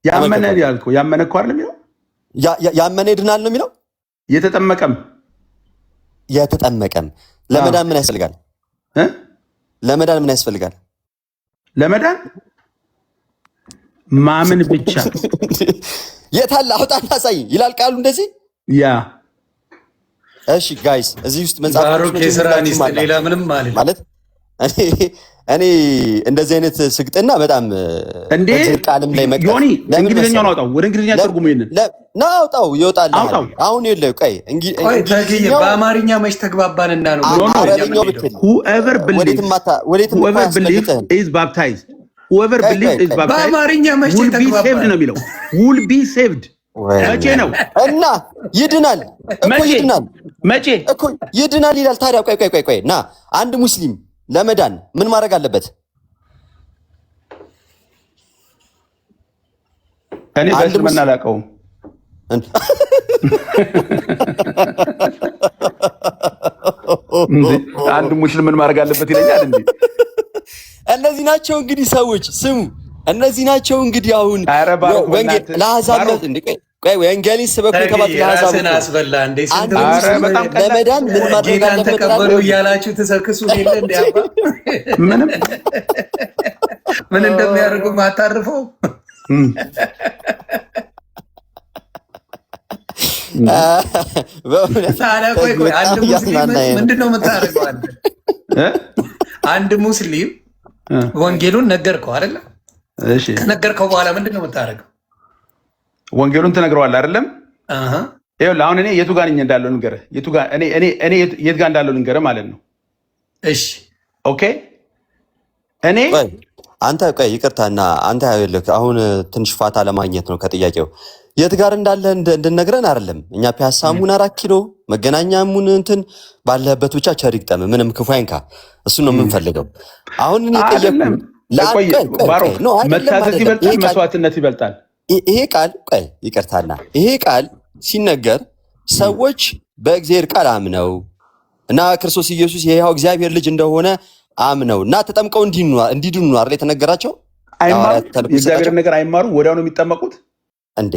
ያመነ ያልከው ያመነ እኮ አይደለም የሚለው ያመነ ይድናል ነው የሚለው። የተጠመቀም ለመዳን ምን ያስፈልጋል? ለመዳን ምን ያስፈልጋል? ለመዳን ማመን ብቻ። የታለ አውጣና ሳይ ይላል ቃሉ እንደዚህ ያ። እሺ ጋይስ እዚህ ውስጥ መጽሐፍ ሌላ ምንም ማለት እኔ እንደዚህ አይነት ስግጥና በጣም እንዴ ቃልም ላይ መጣ። ዮኒ እንግሊዝኛውን አውጣው፣ ወደ እንግሊዝኛ ተርጉሙ። ይሄንን አውጣው ይወጣል። አሁን ይኸውልህ ቆይ በአማርኛ መች ተግባባንና ነው አረብኛው ብትል whoever believes is baptized በአማርኛ መች ተግባባን ነው የሚለው will be saved መቼ ነው እና ይድናል እኮ ይድናል ይላል። ታዲያ ቆይ እና አንድ ሙስሊም ለመዳን ምን ማድረግ አለበት? እኔ በእስልምና አላውቀውም። አንድ ሙስሊም ምን ማድረግ አለበት ይለኛል እንዴ? እነዚህ ናቸው እንግዲህ ሰዎች ስሙ፣ እነዚህ ናቸው እንግዲህ አሁን ወንጌል ለአሕዛብ እንዴ ቆይ ወንጌልን ስበኩ ተባለ ለአሕዛብ አስበላ እንዴ ለመዳን ምን ማድረግ አለበት ተቀበሉ እያላችሁ ተሰክሱ ይለ እንዴ አባ ምን እንደሚያደርጉ ማታርፈው ምንድነው የምታደርገው አንተ? አንድ ሙስሊም ወንጌሉን ነገርከው አይደለ? እሺ ከነገርከው በኋላ ምንድነው የምታደርገው? ወንጌሉን ትነግረዋለህ አይደለም? ይኸውልህ አሁን እኔ የቱ ጋር ነኝ እንዳለው ንገረህ፣ እኔ የት ጋር እንዳለው ንገረህ ማለት ነው። እሺ ኦኬ። እኔ አንተ ቆይ ይቅርታና አንተ አሁን ትንሽ ፋታ ለማግኘት ነው ከጥያቄው የት ጋር እንዳለ እንድነግረን አይደለም። እኛ ፒያሳሙን 4 ኪሎ መገናኛሙን እንትን ባለህበት ብቻ ቸር ይግጠም፣ ምንም ክፉ አይንካ። እሱ ነው የምንፈልገው። አሁን እኔ ጠየቅኩ መታዘዝ ይበልጣል መስዋዕትነት ይበልጣል። ይሄ ቃል ቆይ ይቅርታና ይሄ ቃል ሲነገር ሰዎች በእግዚአብሔር ቃል አምነው እና ክርስቶስ ኢየሱስ የሕያው እግዚአብሔር ልጅ እንደሆነ አምነው እና ተጠምቀው እንዲድኑ አይደል የተነገራቸው? የእግዚአብሔር ነገር አይማሩ ወዲያው ነው የሚጠመቁት እንዴ?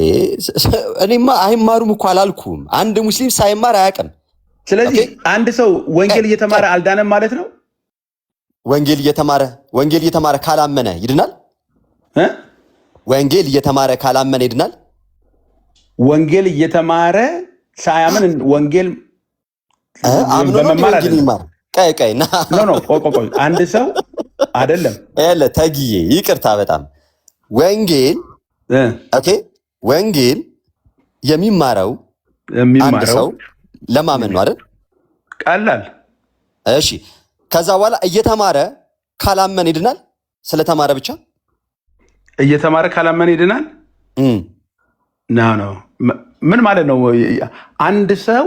እኔማ አይማሩም እኮ አላልኩም። አንድ ሙስሊም ሳይማር አያውቅም። ስለዚህ አንድ ሰው ወንጌል እየተማረ አልዳነም ማለት ነው። ወንጌል እየተማረ ካላመነ ይድናል። ወንጌል እየተማረ ካላመነ ይድናል። ወንጌል እየተማረ ሳያምን ወንጌል በመማር ይማር። ቆይ አንድ ሰው አይደለም ተግዬ ይቅርታ በጣም ወንጌል የሚማረው አንድ ሰው ለማመን ነው አይደል? ቀላል። እሺ ከዛ በኋላ እየተማረ ካላመነ ይድናል። ስለተማረ ብቻ እየተማረ ካላመነ ይድናል። ነው ምን ማለት ነው? አንድ ሰው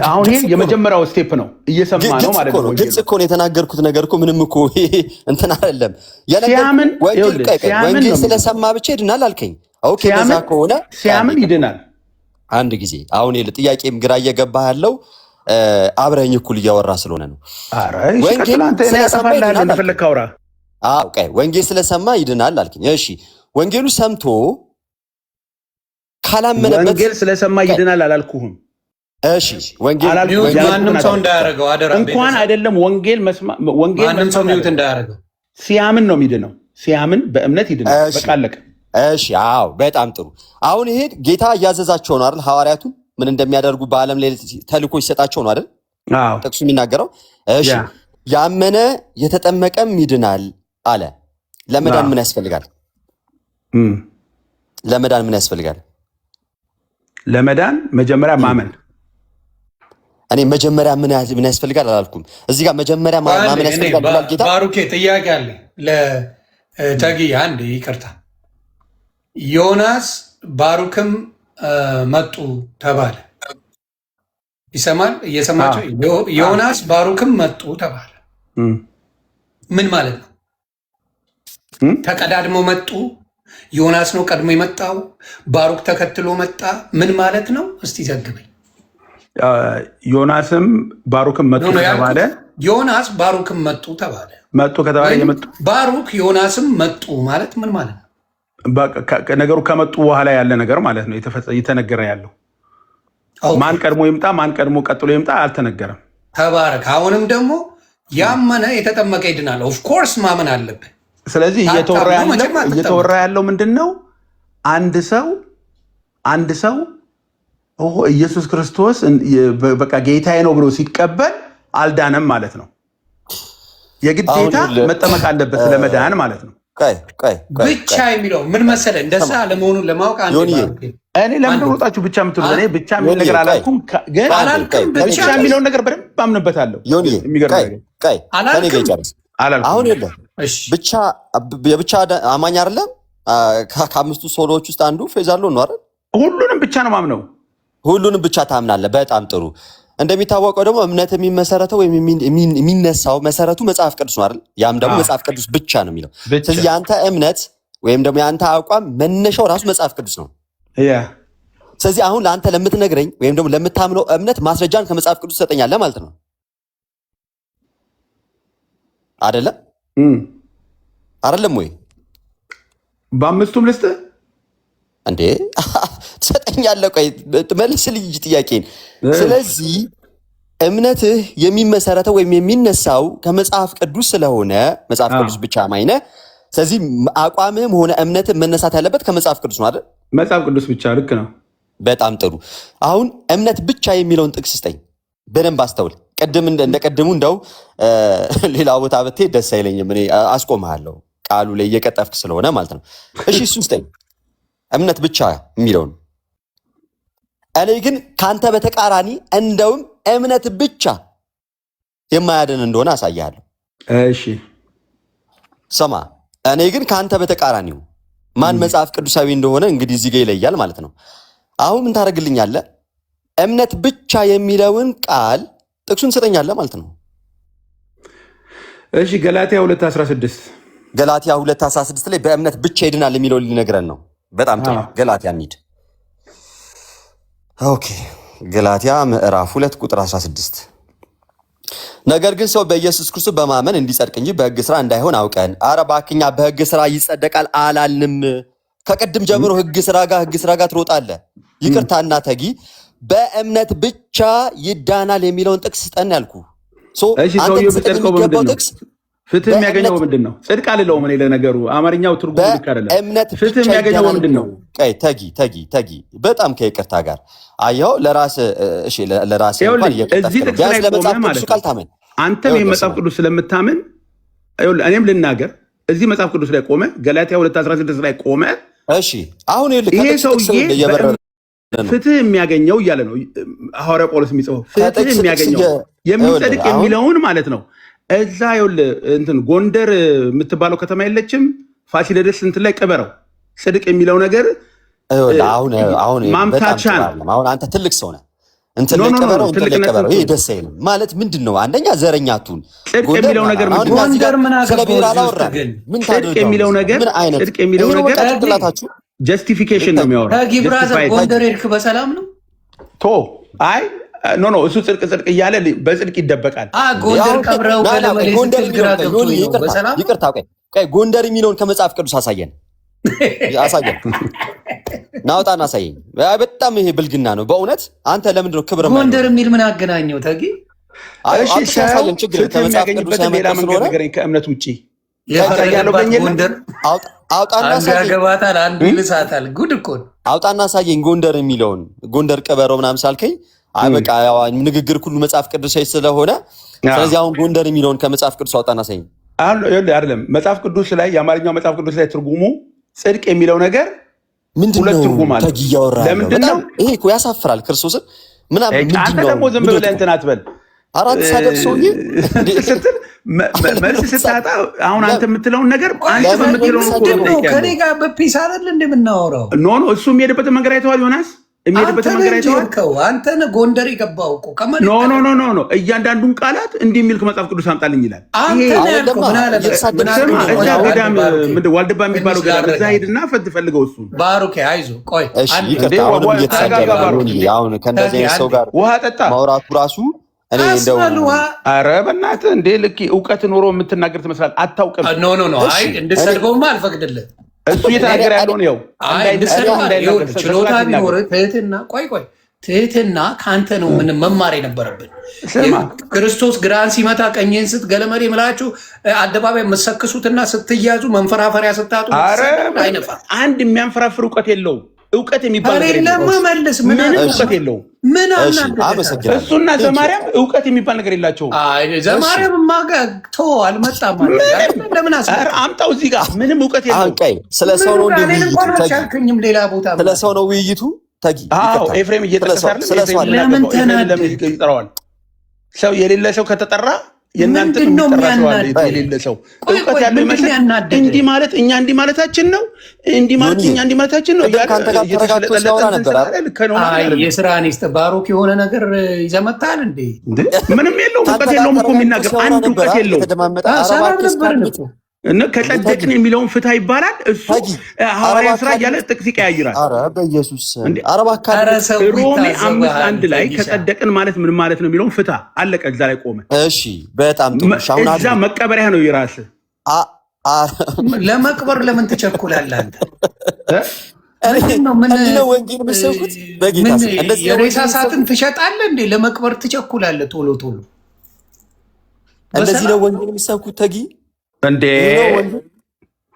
አሁን ይሄ የመጀመሪያው ስቴፕ ነው። እየሰማ ነው ማለት ነው። ግልጽ እኮ ነው የተናገርኩት ነገር እኮ ምንም እኮ እንትን አይደለም። ወንጌል ስለሰማ ብቻ ይድናል አልከኝ። ኦኬ በዛ ከሆነ ሲያምን ይድናል። አንድ ጊዜ አሁን ጥያቄም ግራ እየገባህ ያለው አብረኝ እኩል እያወራ ስለሆነ ነው። ወንጌል ስለሰማ ይድናል አልከኝ። እሺ ወንጌሉ ሰምቶ ካላመነበት ወንጌል ስለሰማ ይድናል አላልኩህም። እሺ ወንጌል ማንም ሰው እንዳያረገው አደራ። እንኳን አይደለም ወንጌል ማንም ሰው ሚውት እንዳያረገው። ሲያምን ነው የሚድነው። ሲያምን በእምነት ይድናል። በቃ አለቀ። እሺ አዎ በጣም ጥሩ። አሁን ይሄ ጌታ እያዘዛቸው ነው አይደል? ሐዋርያቱ ምን እንደሚያደርጉ በዓለም ላይ ተልእኮ ይሰጣቸው ነው አይደል? አዎ ጥቅሱ የሚናገረው። እሺ ያመነ የተጠመቀም ይድናል አለ። ለመዳን ምን ያስፈልጋል? ለመዳን ምን ያስፈልጋል? ለመዳን መጀመሪያ ማመን። እኔ መጀመሪያ ምን ያስፈልጋል አላልኩም። እዚህ ጋር መጀመሪያ ማመን ያስፈልጋል ብሏል ጌታ። ባሩኬ ጥያቄ አለ ለተጊ አንድ ይቅርታ። ዮናስ ባሩክም መጡ ተባለ። ይሰማል? እየሰማቸው ዮናስ ባሩክም መጡ ተባለ። ምን ማለት ነው? ተቀዳድሞ መጡ? ዮናስ ነው ቀድሞ የመጣው? ባሩክ ተከትሎ መጣ? ምን ማለት ነው? እስቲ ዘግበኝ። ዮናስም ባሩክም መጡ ተባለ። ዮናስ ባሩክም መጡ ተባለ። መጡ ከተባለ የመጡ ባሩክ ዮናስም መጡ ማለት ምን ማለት ነው? ነገሩ ከመጡ በኋላ ያለ ነገር ማለት ነው እየተነገረ ያለው። ማን ቀድሞ ይምጣ ማን ቀድሞ ቀጥሎ ይምጣ አልተነገረም። ተባረክ። አሁንም ደግሞ ያመነ የተጠመቀ ይድናል። ኦፍኮርስ ማመን አለብን። ስለዚህ እየተወራ ያለው ምንድን ነው? አንድ ሰው ኢየሱስ ክርስቶስ በቃ ጌታዬ ነው ብሎ ሲቀበል አልዳነም ማለት ነው። የግዴታ መጠመቅ አለበት ለመዳን ማለት ነው። ብቻ የሚለው ምን መሰለህ? እንደዛ ለመሆኑን ለማወቅ እኔ ለምን ሮጣችሁ ብቻ የምትሉት? እኔ ብቻ የሚል ነገር አላልኩም፣ ግን ብቻ የሚለውን ነገር በደንብ አምንበታለሁ። አሁን የለም የብቻ አማኝ አይደለም። ከአምስቱ ሶሎዎች ውስጥ አንዱ ፌዛሎ ነው አይደል? ሁሉንም ብቻ ነው ማምነው። ሁሉንም ብቻ ታምናለህ። በጣም ጥሩ። እንደሚታወቀው ደግሞ እምነት የሚመሰረተው ወይም የሚነሳው መሰረቱ መጽሐፍ ቅዱስ ነው አይደል? ያም ደግሞ መጽሐፍ ቅዱስ ብቻ ነው የሚለው። ስለዚህ የአንተ እምነት ወይም ደግሞ የአንተ አቋም መነሻው ራሱ መጽሐፍ ቅዱስ ነው። ስለዚህ አሁን ለአንተ ለምትነግረኝ ወይም ደግሞ ለምታምነው እምነት ማስረጃን ከመጽሐፍ ቅዱስ ትሰጠኛለህ ማለት ነው አይደለም? አይደለም ወይ? በአምስቱም ልስጥ እንዴ? ትሰጠኛለህ? ቆይ መልስልኝ ጥያቄን። ስለዚህ እምነትህ የሚመሰረተው ወይም የሚነሳው ከመጽሐፍ ቅዱስ ስለሆነ መጽሐፍ ቅዱስ ብቻ አማኝ ነህ። ስለዚህ አቋምህም ሆነ እምነትህ መነሳት ያለበት ከመጽሐፍ ቅዱስ ነው አይደል? መጽሐፍ ቅዱስ ብቻ። ልክ ነው። በጣም ጥሩ። አሁን እምነት ብቻ የሚለውን ጥቅስ ስጠኝ። በደንብ አስተውል። እንደቀድሙ እንደው ሌላ ቦታ ብትሄድ ደስ አይለኝም። እኔ አስቆምሃለሁ ቃሉ ላይ እየቀጠፍክ ስለሆነ ማለት ነው። እሺ እሱን ስጠኝ፣ እምነት ብቻ የሚለውን። እኔ ግን ካንተ በተቃራኒ እንደውም እምነት ብቻ የማያድን እንደሆነ አሳያለሁ። እሺ ስማ፣ እኔ ግን ካንተ በተቃራኒው ማን መጽሐፍ ቅዱሳዊ እንደሆነ እንግዲህ እዚህ ጋር ይለያል ማለት ነው። አሁን ምን ታደርግልኛለህ? እምነት ብቻ የሚለውን ቃል ጥቅሱን ትሰጠኛለህ ማለት ነው። እሺ ገላትያ 2:16 ገላትያ 2:16 ላይ በእምነት ብቻ ይድናል የሚለው ሊነግረን ነው። በጣም ጥሩ። ገላትያ እንሂድ። ኦኬ ገላትያ ምዕራፍ 2 ቁጥር 16 ነገር ግን ሰው በኢየሱስ ክርስቶስ በማመን እንዲጸድቅ እንጂ በሕግ ስራ እንዳይሆን አውቀን። አረ እባክህ እኛ በሕግ ስራ ይጸደቃል አላልንም። ከቅድም ጀምሮ ሕግ ስራ ጋር ትሮጣለህ። ይቅርታና ተጊ በእምነት ብቻ ይዳናል የሚለውን ጥቅስ ስጠን ያልኩህ። ሰውየው ቢጸድቀው በምንድን ነው? ፍትህ የሚያገኘው በምንድን ነው? ጽድቅ አልለውም እኔ ለነገሩ አማርኛው ትርጉም ልክ አይደለም። ፍትህ የሚያገኘው በምንድን ነው? ተጊ በጣም ከይቅርታ ጋር አየኸው። ለራስህ እንኳን እየቀጠፍክ ነው። ቢያንስ ለመጽሐፍ ቅዱስ ቃል ታመን። አንተም ይህ መጽሐፍ ቅዱስ ስለምታምን እኔም ልናገር። እዚህ መጽሐፍ ቅዱስ ላይ ቆመ፣ ገላትያ 2:16 ላይ ቆመ። እሺ አሁን ይሄ ሰውዬ ፍትህ የሚያገኘው እያለ ነው ሐዋርያ ጳውሎስ የሚጽፈው። ፍትህ የሚያገኘው የሚጸድቅ የሚለውን ማለት ነው። እዛ ይኸውልህ እንትን ጎንደር የምትባለው ከተማ የለችም? ፋሲለደስ እንትን ላይ ቅበረው። ጽድቅ የሚለው ነገር ማምታቻ ነው። አሁን አንተ ትልቅ ሰው ነህ። እንትን ላይ ቅበረው ይሄ ደስ አይልም ማለት ምንድን ነው? አንደኛ ዘረኛቱን ጽድቅ የሚለው ነገር ስለ ብሔር አላወራም። ጽድቅ የሚለው ነገር ጭንቅላታችሁ ጀስቲፊኬሽን ነው የሚያወራው። ብራዘር ጎንደር ሄድክ በሰላም ነው? አይ ኖ እሱ ጽድቅ እያለ በጽድቅ ይደበቃል። ጎንደር ቀብረው ይቅርታ፣ ጎንደር የሚለውን ከመጽሐፍ ቅዱስ አሳየን። ናውጣና አሳየኝ። በጣም ይሄ ብልግና ነው በእውነት። አንተ ለምንድን ነው ክብር ጎንደር የሚል ምን አገናኘው? ተጊ አሳየን። ችግር ከመጽሐፍ ቅዱስ ሌላ መንገድ ነገረኝ ከእምነት ውጭ አውጣና ያገባታል፣ አንዱ ይልሳታል። ጉድ እኮ አውጣና አሳየኝ። ጎንደር የሚለውን ጎንደር ቅበረው ምናምን ሳልከኝ በቃ ንግግር ሁሉ መጽሐፍ ቅዱሳዊ ስለሆነ ስለዚህ አሁን ጎንደር የሚለውን ከመጽሐፍ ቅዱስ አውጣና አሳየኝ። አይደለም መጽሐፍ ቅዱስ ላይ የአማርኛው መጽሐፍ ቅዱስ ላይ ትርጉሙ ጽድቅ የሚለው ነገር ምንድነው? ለምንድን ነው ይሄ? እኮ ያሳፍራል። ክርስቶስን ምናምን አንተ ደግሞ ዝም ብለህ እንትን አትበል። አራት ሳደብ ሰውዬ ስትል መልስ ስታጣ አሁን አንተ የምትለውን ነገር አንተ በምትለው ከኔ ጋር በፒስ አይደል እንደምናወራው? ኖ እሱ የሚሄድበትን መንገድ አይተዋል። ዮናስ የሚሄድበትን መንገድ አይተዋል። አንተ ነህ ጎንደር የገባው እኮ ኖ እያንዳንዱን ቃላት እንዲህ የሚል ከመጽሐፍ ቅዱስ አምጣልኝ ይላል። ገዳም ዋልድባ የሚባለው ገዳም እዛ ሄድና ፈልገው እሱ ባሩኬ አይዞህ ቆይ ከእንደዚህ ሰው ጋር ውሃ ጠጣ ማውራቱ ራሱ ኧረ በእናትህ እንዴ ልክ እውቀት ኖሮ የምትናገር ትመስላለህ። አታውቅም። እንድትሰድበውማ አልፈቅድልህ። እሱ እየተናገረ ያለውን ያው ችሎታ ቢኖር ትህትና ከአንተ ነው ምን መማር የነበረብን። ክርስቶስ ግራን ሲመታ ቀኝህን ስትገለመድ ምላችሁ አደባባይ የምትሰክሱትና ስትያዙ መንፈራፈሪያ ስታጡ አይነፋ። አንድ የሚያንፈራፍር እውቀት የለውም። እውቀት የሚባል ለመመለስ ምንም እውቀት የለውም። ምን እሱና ዘማርያም እውቀት የሚባል ነገር የላቸውም። ዘማርያም ማጋቶ አልመጣም። ለምን አምጣው እዚህ ጋር ምንም እውቀት የለውም። ስለ ሰው ነው አልቻልክኝም። ሌላ ቦታ ስለ ሰው ነው ውይይቱ። ኤፍሬም እየጠቀሰ ለምን ይጠራዋል? ሰው የሌለ ሰው ከተጠራ የእናንተ የሌለ ሰው እውቀት ያለው ይመስል እንዲህ ማለት እኛ እንዲህ ማለታችን ነው፣ እንዲህ ማለት እኛ እንዲህ ማለታችን ነው። የስራ ኒስት ባሮክ የሆነ ነገር ይዘመታል እንዴ? ምንም የለውም። እውቀት የለውም እኮ የሚናገር አንድ እውቀት የለውም። ከጸደቅን የሚለውን ፍትህ ይባላል። እሱ ሐዋርያ ስራ እያለ ጥቅስ ይቀያይራል። በኢየሱስ ሮሜ 5:1 ላይ ከጸደቅን ማለት ምን ማለት ነው የሚለውን ፍትህ አለቀ። እዛ ላይ ቆመ። እሺ በጣም ጥሩ። እዛ መቀበሪያ ነው የራስህ። ለመቅበር ለምን ትቸኩላለህ አንተ? ወንጌል መሰብኩት የሬሳ ሳጥን ትሸጣለህ እንዴ? ለመቅበር ትቸኩላለህ ቶሎ ቶሎ። እንደዚህ ነው ወንጌል የሚሰብኩት ተጊ እንዴ?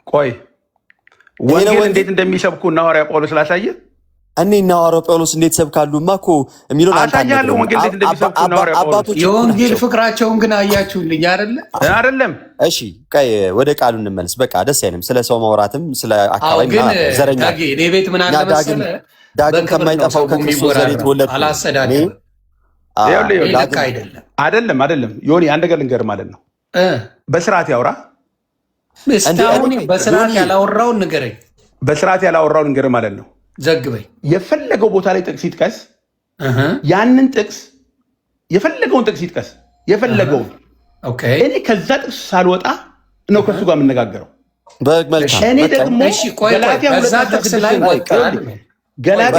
ቆይ ወንጌል እንዴት እንደሚሰብኩ እና ሐዋርያ ጳውሎስ ላሳየ። እኔ እና ሐዋርያ ጳውሎስ እንዴት ሰብካሉ ማኮ የሚሉን አሳያለሁ። ወንጌል እንዴት እንደሚሰብኩ እና ሐዋርያ ጳውሎስ የወንጌል ፍቅራቸውን ግን አያችሁልኝ አይደለም? እሺ ቆይ ወደ ቃሉ እንመለስ። በቃ ደስ አይልም ስለ ሰው ማውራትም ስለ አካባቢ ዘረኛ እኔ ቤት ምን አለ መሰለህ ዳግም ከማይጠፋው ከክርስቶስ ዘር የተወለድኩ አላሰዳደም። አይደለም ዮኒ አንድ ነገር ልንገርህ ማለት ነው። በስርዓት ያውራ። እስካሁን በስርዓት ያላወራውን ንገረኝ። በስርዓት ያላወራውን ንገረኝ ማለት ነው። ዘግበኝ። የፈለገው ቦታ ላይ ጥቅስ ይጥቀስ። ያንን ጥቅስ የፈለገውን ጥቅስ ይጥቀስ። የፈለገውን እኔ ከዛ ጥቅስ ሳልወጣ ነው ከሱ ጋር የምነጋገረው። እኔ ደግሞ ገላትያ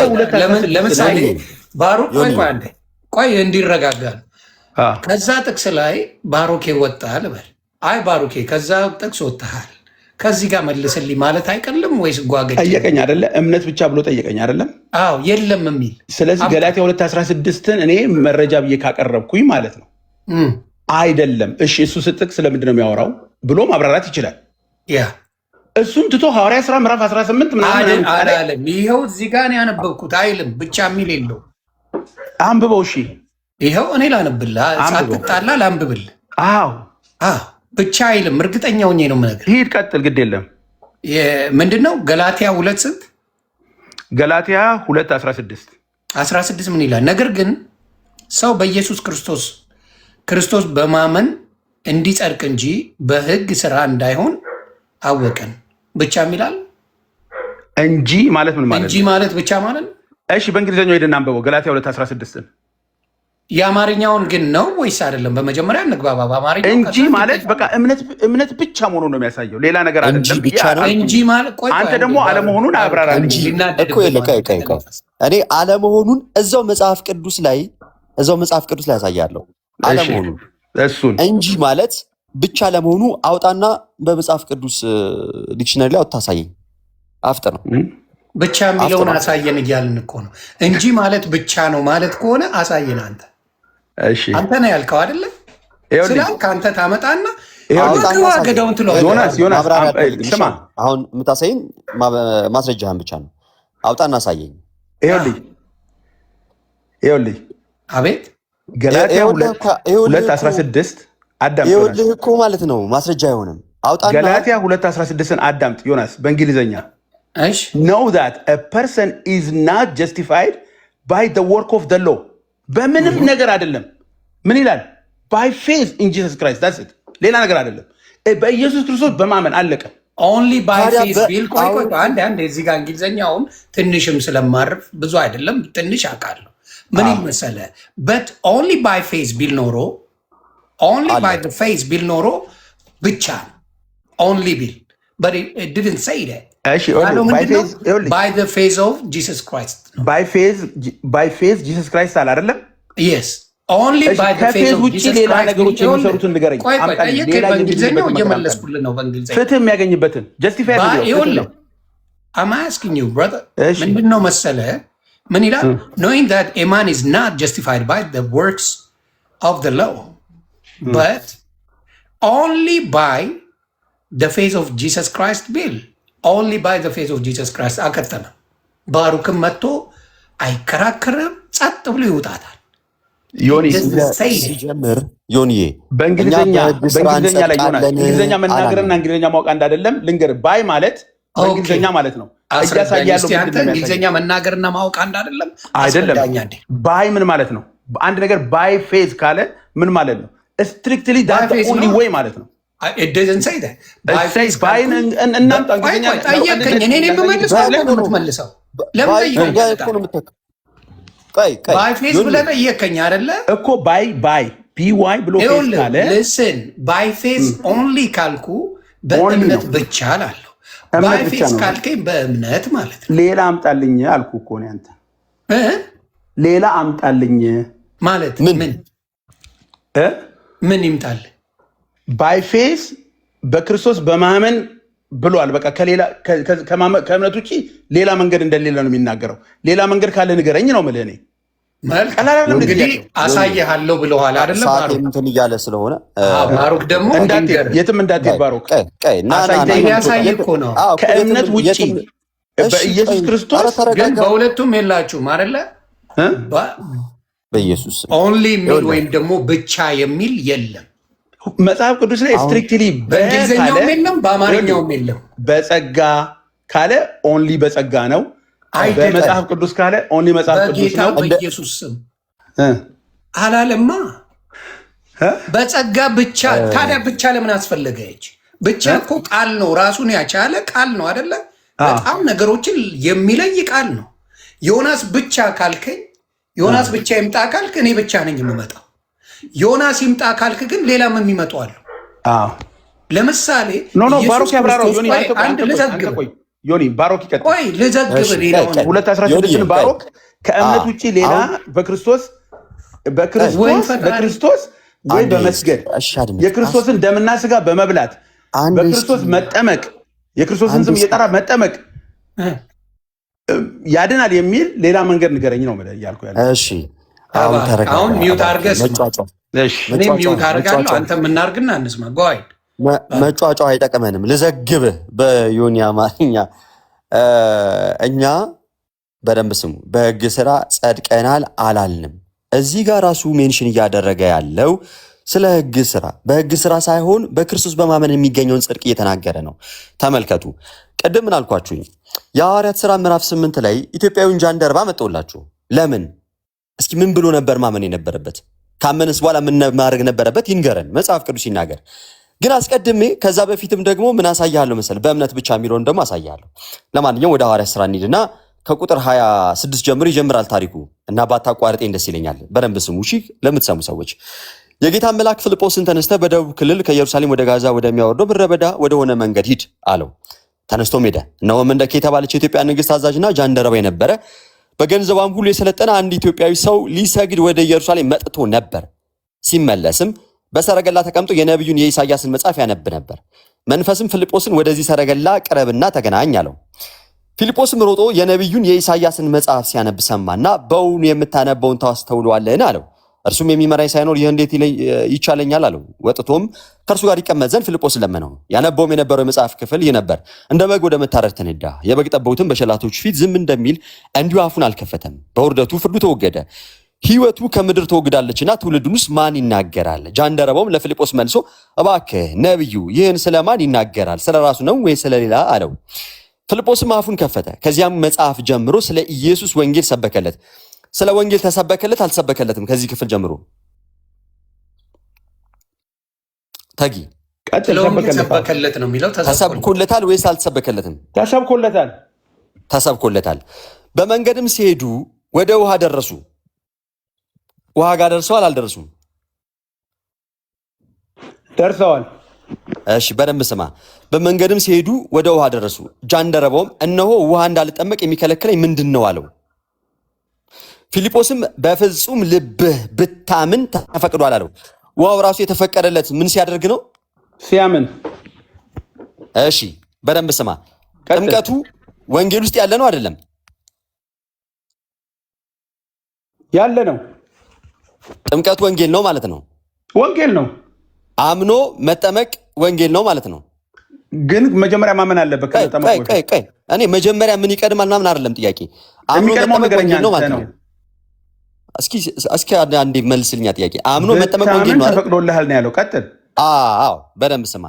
2 ለምሳሌ ባሩክ ቆይ እንዲረጋጋል። ከዛ ጥቅስ ላይ ባሮኬ ወጣ ልበል። አይ ባሮኬ ከዛ ጥቅስ ወጥተሃል፣ ከዚህ ጋር መልስልኝ ማለት አይቀልም ወይስ ጓገጭ? ጠየቀኝ አይደለ? እምነት ብቻ ብሎ ጠየቀኝ አይደለም? አዎ የለም የሚል ስለዚህ ገላትያ 2:16ን እኔ መረጃ ብዬ ካቀረብኩኝ ማለት ነው አይደለም። እሺ እሱ ጥቅስ ስለምንድን ነው የሚያወራው ብሎ ማብራራት ይችላል። ያ እሱም ትቶ ሐዋርያ ሥራ ምዕራፍ 18 ምናምን አላለም። ይኸው እዚህ ጋር ነው ያነበብኩት አይልም። ብቻ የሚል የለው። አንብበው። እሺ ይኸው እኔ ላነብልህ፣ ሳትጣላ ላንብብልህ። አዎ ብቻ አይልም። እርግጠኛ ሆኜ ነው የምነግርህ። ሂድ ቀጥል፣ ግድ የለም። ምንድነው ገላትያ 2 ስንት? ገላትያ 2:16 ምን ይላል? ነገር ግን ሰው በኢየሱስ ክርስቶስ በማመን እንዲጸድቅ እንጂ በሕግ ስራ እንዳይሆን አወቀን። ብቻ የሚላል እንጂ ማለት ምን ማለት? እንጂ ማለት ብቻ ማለት ነው። እሺ በእንግሊዝኛው ሄደን አንብበው ገላትያ 2:16 የአማርኛውን ግን ነው ወይስ አይደለም? በመጀመሪያ እንግባባ። በአማርኛው እንጂ ማለት በቃ እምነት ብቻ መሆኑን ነው የሚያሳየው፣ ሌላ ነገር አይደለም። እንጂ ማለት አንተ ደግሞ አለመሆኑን አብራራ። እኔ አለመሆኑን እዛው መጽሐፍ ቅዱስ ላይ ያሳያለሁ። አለመሆኑን እሱን እንጂ ማለት ብቻ ለመሆኑ አውጣና በመጽሐፍ ቅዱስ ዲክሽነሪ ላይ አውጥታሳየኝ። አፍጥ ነው ብቻ የሚለውን አሳየን እያልን እኮ ነው። እንጂ ማለት ብቻ ነው ማለት ከሆነ አሳየን አንተ። እሺ አንተ ነው ያልከው አይደለ? ስላልክ አንተ ታመጣና ገዳውን ዮናስ ስማ፣ አሁን የምታሳየኝ ማስረጃህን ብቻ ነው። አውጣና አሳየኝ። ይኸውልህ አቤት ገላትያ 2:16 አዳምጥ። ይኸውልህ እኮ ማለት ነው ማስረጃ አይሆንም። አውጣና ገላትያ 2:16ን አዳምጥ ዮናስ በእንግሊዝኛ know that a person is not justified by the work of the law በምንም ነገር አይደለም። ምን ይላል? by faith in Jesus Christ that's it። ሌላ ነገር አይደለም። በኢየሱስ ክርስቶስ በማመን አለቀ። only by faith ቢል ቆይ አንድ እዚህ ጋር እንግሊዝኛውን ትንሽም ስለማርፍ ብዙ አይደለም ትንሽ አውቃለሁ። ምን ይመሰለ but only by faith ቢል ኖሮ only by the faith ቢል ኖሮ ብቻ only ቢል but it didn't say that. by the faith of Jesus Christ by faith Jesus Christ አለ አይደለም? yes only by the faith of Jesus ሌላ ነገሮች የሚሰሩትን ንገረኝ። ሌላ እንግሊዝኛው እየመለስኩልህ ነው። በእንግሊዝኛ ፍትህ የሚያገኝበትን justify I'm asking you, brother. ምንድን ነው መሰለህ? ምን ይላል? Knowing that a man is not justified by the works of the law, but only by the faith of Jesus Christ bill. Only by the faith of Jesus Christ አከተመ። ባሩክም መጥቶ አይከራከርም፣ ጸጥ ብሎ ይውጣታል። ዮኒ ሲጀምር ዮኒዬ በእንግሊዝኛ ላይ ዮናስ እንግሊዝኛ መናገርና እንግሊዝኛ ማወቅ አንድ አይደለም። ልንገርህ፣ ባይ ማለት በእንግሊዝኛ ማለት ነው። እንግሊዝኛ መናገርና ማወቅ አንድ አይደለም። ባይ ምን ማለት ነው? አንድ ነገር ባይ ፌዝ ካለ ምን ማለት ነው? ስትሪክትሊ ዳት ኦንሊ ዌይ ማለት ነው። ጠየቀኝ አይደለ እኮ ባይ ቢዋይ ብሎ ካለ ልስን ባይ ፌዝ ኦንሊ ካልኩ በእምነት ብቻ ላለሁ። ባይ ፌዝ ካልከኝ በእምነት ማለት ነው። ሌላ አምጣልኝ አልኩ እኮ ነው። አንተ ሌላ አምጣልኝ ማለት ምን ይምጣል? ባይ ፌዝ በክርስቶስ በማመን ብሏል። በቃ ከእምነት ውጭ ሌላ መንገድ እንደሌለ ነው የሚናገረው። ሌላ መንገድ ካለ ንገረኝ ነው የምልህ እኔ። እንግዲህ አሳይሃለሁ ብለዋል አይደለም? እንትን እያለ ስለሆነ ባሩክ ደግሞ የትም እንዳትሄድ ባሩክ ያሳይ እኮ ነው። ከእምነት ውጭ በኢየሱስ ክርስቶስ ግን በሁለቱም የላችሁም አይደለ? በኢየሱስ ኦንሊ የሚል ወይም ደግሞ ብቻ የሚል የለም መጽሐፍ ቅዱስ ላይ ስትሪክትሊ በእንግሊዝኛውም የለም በአማርኛውም የለም። በጸጋ ካለ ኦንሊ በጸጋ ነው። በመጽሐፍ ቅዱስ ካለ ኦንሊ መጽሐፍ ቅዱስ ነው። በኢየሱስ ስም አላለማ በጸጋ ብቻ። ታዲያ ብቻ ለምን አስፈለገች? ብቻ እኮ ቃል ነው፣ ራሱን ያቻለ ቃል ነው አይደለ? በጣም ነገሮችን የሚለይ ቃል ነው። ዮናስ ብቻ ካልከኝ፣ ዮናስ ብቻ ይምጣ ካልክ እኔ ብቻ ነኝ የምመጣው። ዮናስ ይምጣ ካልክ ግን ሌላም የሚመጡ አሉ። ለምሳሌ ባሮክ ያብራራው። አንድ ልዘግብ ዮኒ ባሮክ ይቀጥል። ቆይ ልዘግብ። ሌላውን 2:16 ባሮክ ከእምነት ውጭ ሌላ በክርስቶስ ወይ በመስገድ የክርስቶስን ደምና ስጋ በመብላት በክርስቶስ መጠመቅ የክርስቶስን ስም እየጠራ መጠመቅ ያድናል የሚል ሌላ መንገድ ንገረኝ ነው እያልኩ ያለ። እሺ አሁን ሚውት አድርገህ እኔ ሚውት አድርጋለሁ። አንተ የምናርግና እንስማ። ጎይድ መጫጫው አይጠቅመንም። ልዘግብህ በዮኒ አማርኛ። እኛ በደንብ ስሙ፣ በህግ ስራ ጸድቀናል አላልንም። እዚህ ጋር ራሱ ሜንሽን እያደረገ ያለው ስለ ህግ ስራ በህግ ስራ ሳይሆን በክርስቶስ በማመን የሚገኘውን ጽድቅ እየተናገረ ነው። ተመልከቱ። ቅድም ምን አልኳችሁኝ? የሐዋርያት ሥራ ምዕራፍ 8 ላይ ኢትዮጵያዊውን ጃንደረባ መጥቶላችሁ ለምን? እስኪ ምን ብሎ ነበር ማመን የነበረበት? ካመንስ በኋላ ምን ማድረግ ነበረበት? ይንገረን፣ መጽሐፍ ቅዱስ ይናገር። ግን አስቀድሜ ከዛ በፊትም ደግሞ ምን አሳያለሁ መሰል? በእምነት ብቻ የሚለውን ደግሞ አሳያለሁ። ለማንኛውም ወደ ሐዋርያት ሥራ እንሂድና ከቁጥር 26 ጀምሮ ይጀምራል ታሪኩ እና ባታቋርጤኝ ደስ ይለኛል። በደንብ ስሙ እሺ፣ ለምትሰሙ ሰዎች። የጌታ መልአክ ፊልጶስን ተነስተ በደቡብ ክልል ከኢየሩሳሌም ወደ ጋዛ ወደሚያወርደው ምድረ በዳ ወደሆነ መንገድ ሂድ አለው። ተነስቶም ሄደ። እነሆም መንደኬ የተባለች የኢትዮጵያ ንግሥት አዛዥና ጃንደረባ የነበረ በገንዘቧም ሁሉ የሰለጠነ አንድ ኢትዮጵያዊ ሰው ሊሰግድ ወደ ኢየሩሳሌም መጥቶ ነበር። ሲመለስም በሰረገላ ተቀምጦ የነቢዩን የኢሳያስን መጽሐፍ ያነብ ነበር። መንፈስም ፊልጶስን ወደዚህ ሰረገላ ቅረብና ተገናኝ አለው። ፊልጶስም ሮጦ የነቢዩን የኢሳያስን መጽሐፍ ሲያነብ ሰማና በውኑ የምታነበውን ታስተውለዋለህን አለው። እርሱም የሚመራኝ ሳይኖር ይህ እንዴት ይቻለኛል አለው። ወጥቶም ከእርሱ ጋር ይቀመጥ ዘንድ ፊልጶስ ለመነው። ያነበውም የነበረው የመጽሐፍ ክፍል ይህ ነበር። እንደ በግ ወደ መታረድ ተነዳ። የበግ ጠቦትም በሸላቶች ፊት ዝም እንደሚል እንዲሁ አፉን አልከፈተም። በውርደቱ ፍርዱ ተወገደ። ሕይወቱ ከምድር ተወግዳለችና ትውልዱንስ ማን ይናገራል? ጃንደረባውም ለፊልጶስ መልሶ እባክህ ነቢዩ ይህን ስለማን ይናገራል? ስለ ራሱ ነው ወይ ስለሌላ አለው። ፊልጶስም አፉን ከፈተ። ከዚያም መጽሐፍ ጀምሮ ስለ ኢየሱስ ወንጌል ሰበከለት። ስለ ወንጌል ተሰበከለት አልተሰበከለትም? ከዚህ ክፍል ጀምሮ ተጊ ሰበከለት ነው የሚለው። ተሰብኮለታል ወይስ አልተሰበከለትም? ተሰብኮለታል። በመንገድም ሲሄዱ ወደ ውሃ ደረሱ። ውሃ ጋር ደርሰዋል አልደረሱም? ደርሰዋል። እሺ በደንብ ስማ። በመንገድም ሲሄዱ ወደ ውሃ ደረሱ። ጃንደረባውም እነሆ ውሃ እንዳልጠመቅ የሚከለክለኝ ምንድን ነው አለው። ፊልጶስም በፍጹም ልብህ ብታምን ተፈቅዷል አለው። ውሃው ራሱ የተፈቀደለት ምን ሲያደርግ ነው? ሲያምን። እሺ በደንብ ስማ። ጥምቀቱ ወንጌል ውስጥ ያለ ነው አይደለም? ያለ ነው። ጥምቀት ወንጌል ነው ማለት ነው። ወንጌል ነው። አምኖ መጠመቅ ወንጌል ነው ማለት ነው። ግን መጀመሪያ ማመን አለበት። እኔ መጀመሪያ ምን ይቀድማል ምናምን አይደለም ጥያቄ። አምኖ መጠመቅ ወንጌል ነው ማለት ነው። እስኪ አንዴ መልስልኛ ጥያቄ። አምኖ መጠመቅ ወንጌል ነው አይደል? ተፈቅዶልሃል ነው ያለው። ቀጥል። አዎ በደንብ ስማ።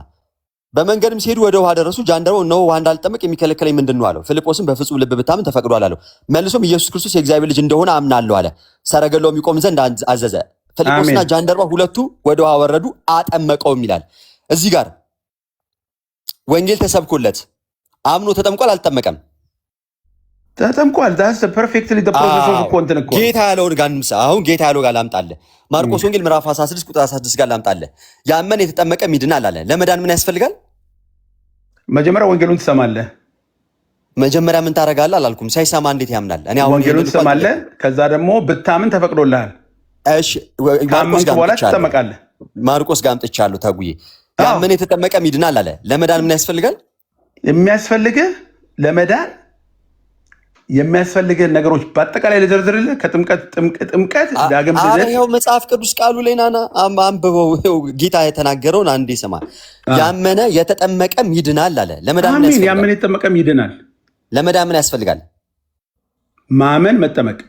በመንገድም ሲሄዱ ወደ ውሃ ደረሱ። ጃንደረባው እነሆ ውሃ እንዳልጠመቅ የሚከለክለኝ ምንድን ነው አለው። ፊልጶስም በፍጹም ልብ ብታምን ተፈቅዷል አለው። መልሶም ኢየሱስ ክርስቶስ የእግዚአብሔር ልጅ እንደሆነ አምናለሁ አለ። ሰረገላውም ይቆም ዘንድ አዘዘ። ፊልጶስና ጃንደረባው ሁለቱ ወደ ውሃ ወረዱ፣ አጠመቀውም ይላል። እዚህ ጋር ወንጌል ተሰብኮለት አምኖ ተጠምቋል አልጠመቀም? ተጠምቋል። ዳስ ፐርፌክትሊ ዘ ፕሮሰስ ኦፍ ኮንተን እኮ ጌታ ያለውን ጋር እንምሳ። አሁን ጌታ ያለው ጋር ላምጣልህ። ማርቆስ ወንጌል ምዕራፍ 16 ቁጥር 16 ጋር ላምጣልህ። ያመነ የተጠመቀ ይድናል አለ። ለመዳን ምን ያስፈልጋል? መጀመሪያ ወንጌሉን ትሰማለህ። መጀመሪያ ምን ታደርጋለህ አላልኩም። ሳይሰማ እንዴት ያምናል? እኔ አሁን ወንጌሉን ትሰማለህ፣ ከዛ ደግሞ ብታምን ተፈቅዶልሃል። እሺ ማርቆስ ጋር ትጠመቃለህ። ማርቆስ ጋር አምጥቻለሁ። ተጉዬ ያመነ የተጠመቀ ይድናል አለ። ለመዳን ምን ያስፈልጋል? የሚያስፈልግህ ለመዳን የሚያስፈልግህ ነገሮች በአጠቃላይ ልዘርዝርልህ። ከጥምቀት ዳግም ልደት ይኸው መጽሐፍ ቅዱስ ቃሉ ላይ ናና አንብበው። ጌታ የተናገረውን አንዴ ስማ። ያመነ የተጠመቀም ይድናል አለ። ለመዳን ምን ያስፈልጋል? ያመነ የተጠመቀም ይድናል። ለመዳን ምን ያስፈልጋል? ማመን፣ መጠመቅ።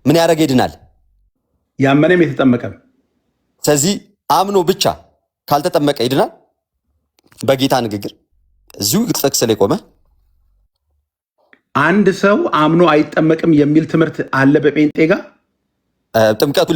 ምን ያደረገ ይድናል? ያመነም የተጠመቀም። ስለዚህ አምኖ ብቻ ካልተጠመቀ ይድናል? በጌታ ንግግር እዚሁ ጥቅስ ላይ ቆመ። አንድ ሰው አምኖ አይጠመቅም የሚል ትምህርት አለ በጴንጤ ጋር። ጥምቀቱ